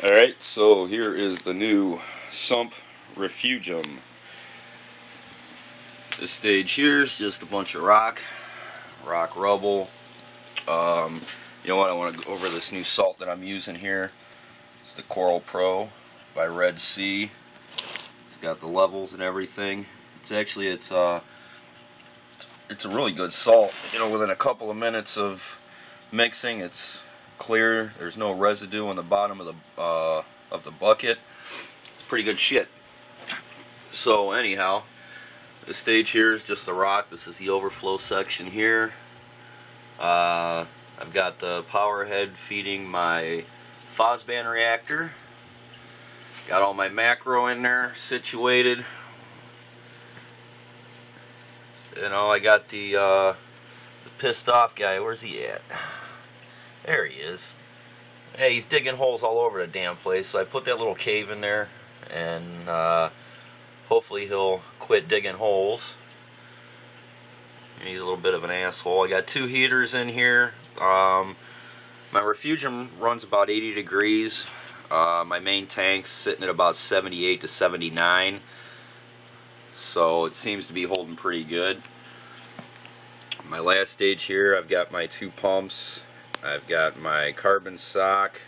Alright, so here is the new Sump Refugium. This stage here is just a bunch of rock rubble. You know what, I want to go over this new salt that I'm using here. It's the Coral Pro by Red Sea. It's got the levels and everything. It's a really good salt. You know, within a couple of minutes of mixing, it's clear. There's no residue on the bottom of the bucket. It's pretty good shit. So anyhow, the stage here is just the rock. This is the overflow section here. I've got the power head feeding my Fosban reactor. Got all my macro in there situated. You know, I got the pissed off guy. Where's he at? There he is. Hey, he's digging holes all over the damn place. So I put that little cave in there, and hopefully he'll quit digging holes. He's a little bit of an asshole. I got two heaters in here. My refugium runs about 80 degrees. My main tank's sitting at about 78 to 79. So it seems to be holding pretty good. My last stage here, I've got my two pumps. I've got my carbon sock.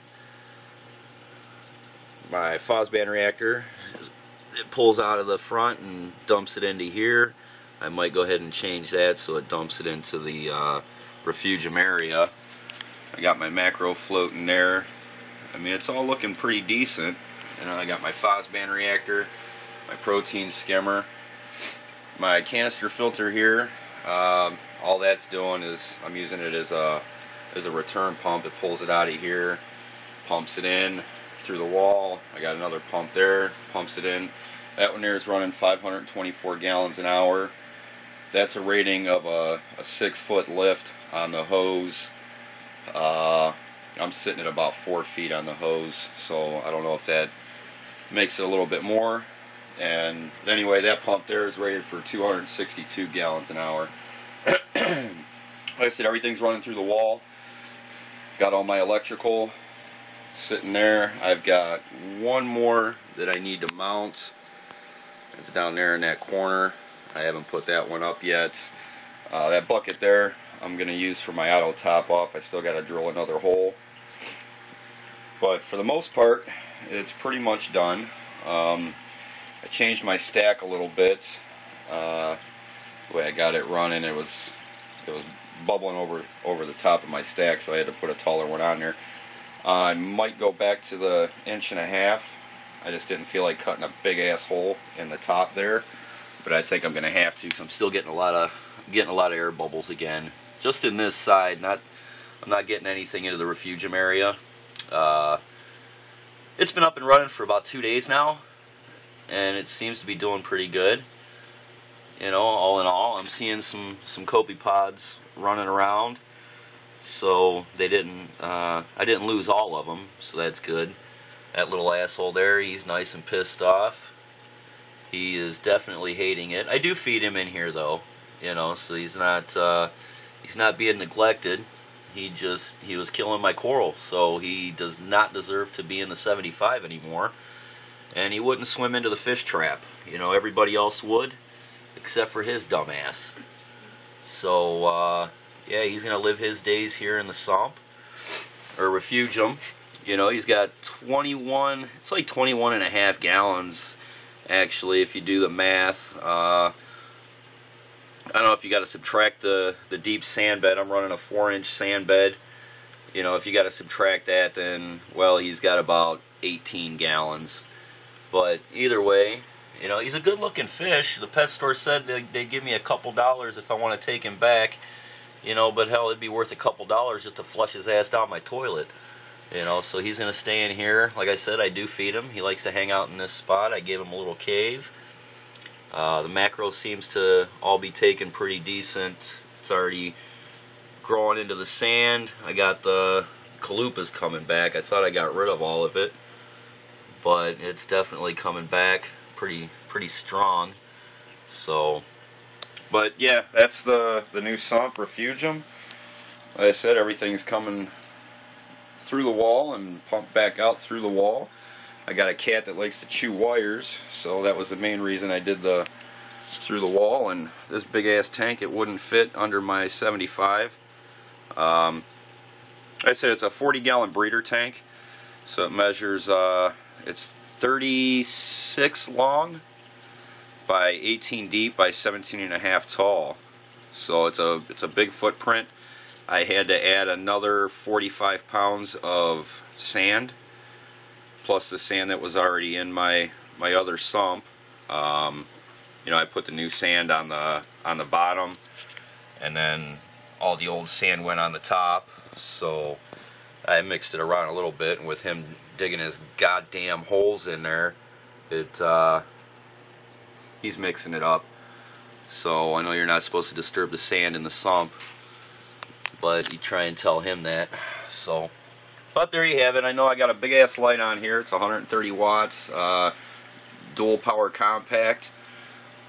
My Fosban reactor. It pulls out of the front and dumps it into here. I might go ahead and change that so it dumps it into the refugium area. I got my macro floating there. I mean, it's all looking pretty decent. And I got my Fosban reactor, my protein skimmer, my canister filter here. All that's doing is I'm using it as a return pump. It pulls it out of here, pumps it in through the wall. I got another pump there, pumps it in. That one there is running 524 gallons an hour. That's a rating of a 6-foot lift on the hose. I'm sitting at about 4 feet on the hose, so I don't know if that makes it a little bit more. And anyway, that pump there is rated for 262 gallons an hour. Like I said, everything's running through the wall. Got all my electrical sitting there. I've got one more that I need to mount. It's down there in that corner. I haven't put that one up yet. That bucket there I'm going to use for my auto top off. I still got to drill another hole. But for the most part, it's pretty much done. I changed my stack a little bit. The way I got it running, it was bubbling over the top of my stack, so I had to put a taller one on there. I might go back to the 1.5 inch. I just didn't feel like cutting a big ass hole in the top there, but I think I'm going to have to, because I'm still getting a lot of air bubbles again. Just in this side, I'm not getting anything into the refugium area. It's been up and running for about 2 days now, and it seems to be doing pretty good. You know, all in all, I'm seeing some copepods running around, so they didn't. I didn't lose all of them, so that's good. That little asshole there, he's nice and pissed off. He is definitely hating it. I do feed him in here though, you know, so he's not being neglected. He was killing my coral, so he does not deserve to be in the 75 anymore. And he wouldn't swim into the fish trap. You know, everybody else would, except for his dumbass. So, yeah, he's going to live his days here in the Sump, or refugium. You know, he's got 21, it's like 21.5 gallons, actually, if you do the math. I don't know if you got to subtract the deep sand bed. I'm running a 4-inch sand bed. You know, if you got to subtract that, then, well, he's got about 18 gallons. But either way, you know, he's a good-looking fish. The pet store said they'd give me a couple dollars if I want to take him back. You know, but hell, it'd be worth a couple dollars just to flush his ass down my toilet. You know, so he's going to stay in here. Like I said, I do feed him. He likes to hang out in this spot. I gave him a little cave. The macro seems to all be taken pretty decent. It's already growing into the sand. I got the chalupas coming back. I thought I got rid of all of it, but it's definitely coming back pretty strong. So, but yeah, that's the new Sump Refugium. Like I said, everything's coming through the wall and pump back out through the wall. I got a cat that likes to chew wires, so that was the main reason I did the through the wall. And this big ass tank, it wouldn't fit under my 75. I said it's a 40-gallon breeder tank, so it measures it's 36 long by 18 deep by 17.5 tall. So it's a big footprint. I had to add another 45 pounds of sand, plus the sand that was already in my other sump. You know, I put the new sand on the bottom, and then all the old sand went on the top. So I mixed it around a little bit, and with him digging his goddamn holes in there, he's mixing it up. So I know you're not supposed to disturb the sand in the sump, but you try and tell him that. So, but there you have it. I know I got a big ass light on here. It's 130 watts, dual power compact.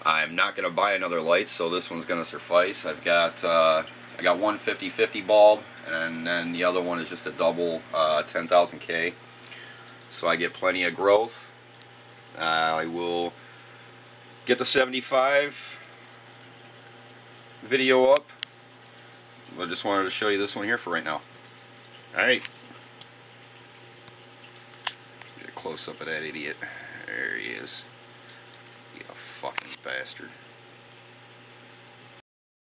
I'm not going to buy another light, so this one's going to suffice. I got one 50-50 bulb, and then the other one is just a double 10,000K. So I get plenty of growth. I will get the 75 video up. I just wanted to show you this one here for right now. Alright. Get a close up of that idiot. There he is. You fucking bastard.